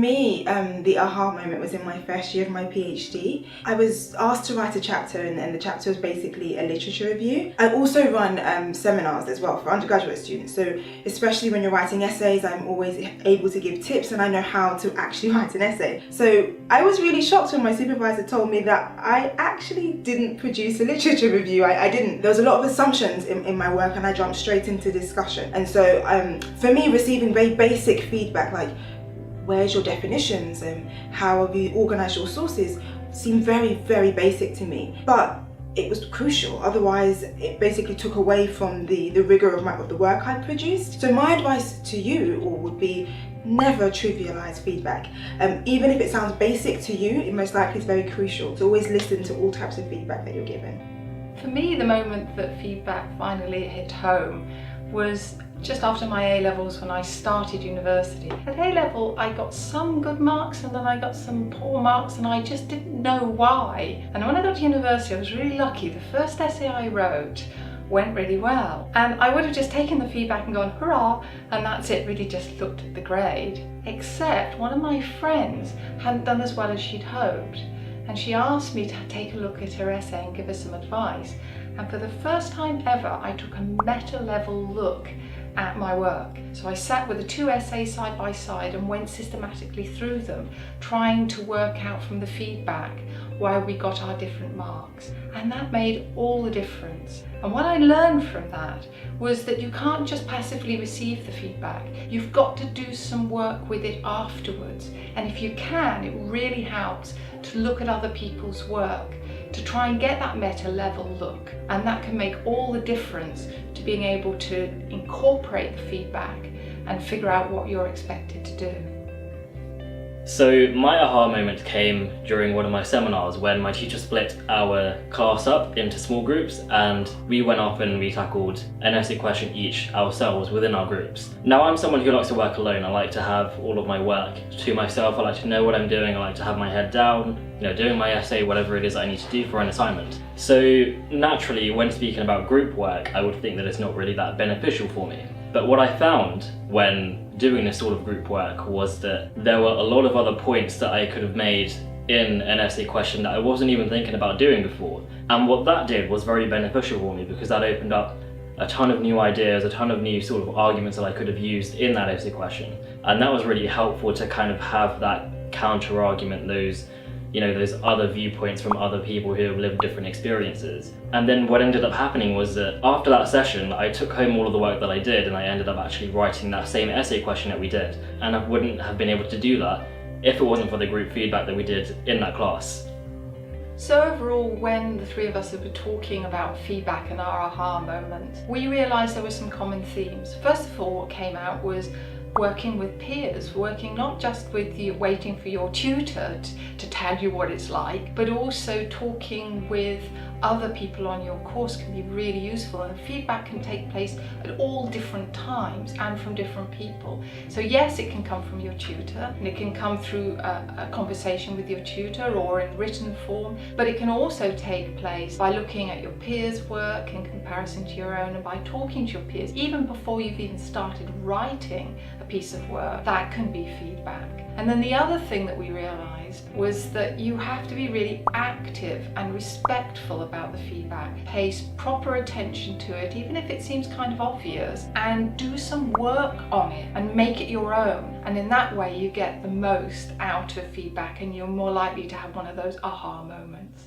me, the aha moment was in my first year of my PhD. I was asked to write a chapter, and the chapter was basically a literature review. I also run seminars as well for undergraduate students, so especially when you're writing essays, I'm always able to give tips, and I know how to actually write an essay. So I was really shocked when my supervisor told me that I actually didn't produce a literature review. I didn't. There was a lot of assumptions in my work, and I jumped straight into discussion. And so for me, receiving very basic feedback like, where's your definitions and how have you organised your sources, seemed very, very basic to me. But it was crucial, otherwise it basically took away from the rigour of the work I produced. So my advice to you all would be, never trivialise feedback. Even if it sounds basic to you, it most likely is very crucial. So always listen to all types of feedback that you're given. For me, the moment that feedback finally hit home was just after my A-levels, when I started university. At A-level, I got some good marks and then I got some poor marks, and I just didn't know why. And when I got to university, I was really lucky. The first essay I wrote went really well. And I would have just taken the feedback and gone, hurrah, and that's it, really just looked at the grade. Except one of my friends hadn't done as well as she'd hoped. And she asked me to take a look at her essay and give her some advice. And for the first time ever, I took a meta-level look at my work. So I sat with the two essays side by side and went systematically through them, trying to work out from the feedback why we got our different marks. And that made all the difference. And what I learned from that was that you can't just passively receive the feedback. You've got to do some work with it afterwards. And if you can, it really helps to look at other people's work, to try and get that meta-level look. And that can make all the difference to being able to incorporate the feedback and figure out what you're expected to do. So my aha moment came during one of my seminars when my teacher split our class up into small groups, and we went off and we tackled an essay question each ourselves within our groups. Now, I'm someone who likes to work alone. I like to have all of my work to myself. I like to know what I'm doing. I like to have my head down, doing my essay, whatever it is I need to do for an assignment. So naturally, when speaking about group work, I would think that it's not really that beneficial for me. But what I found when doing this sort of group work was that there were a lot of other points that I could have made in an essay question that I wasn't even thinking about doing before. And what that did was very beneficial for me, because that opened up a ton of new ideas, a ton of new sort of arguments that I could have used in that essay question. And that was really helpful to kind of have that counter argument, those other viewpoints from other people who have lived different experiences. And then what ended up happening was that after that session, I took home all of the work that I did, and I ended up actually writing that same essay question that we did. And I wouldn't have been able to do that if it wasn't for the group feedback that we did in that class. So overall, when the three of us were talking about feedback and our aha moments, we realised there were some common themes. First of all, what came out was working with peers, working not just with you, waiting for your tutor to tell you what it's like, but also talking with other people on your course can be really useful, and feedback can take place at all different times and from different people. So yes, it can come from your tutor, and it can come through a conversation with your tutor or in written form, but it can also take place by looking at your peers' work in comparison to your own, and by talking to your peers even before you've even started writing a piece of work. That can be feedback. And then the other thing that we realised was that you have to be really active and respectful about the feedback. Pay proper attention to it, even if it seems kind of obvious, and do some work on it and make it your own. And in that way you get the most out of feedback, and you're more likely to have one of those aha moments.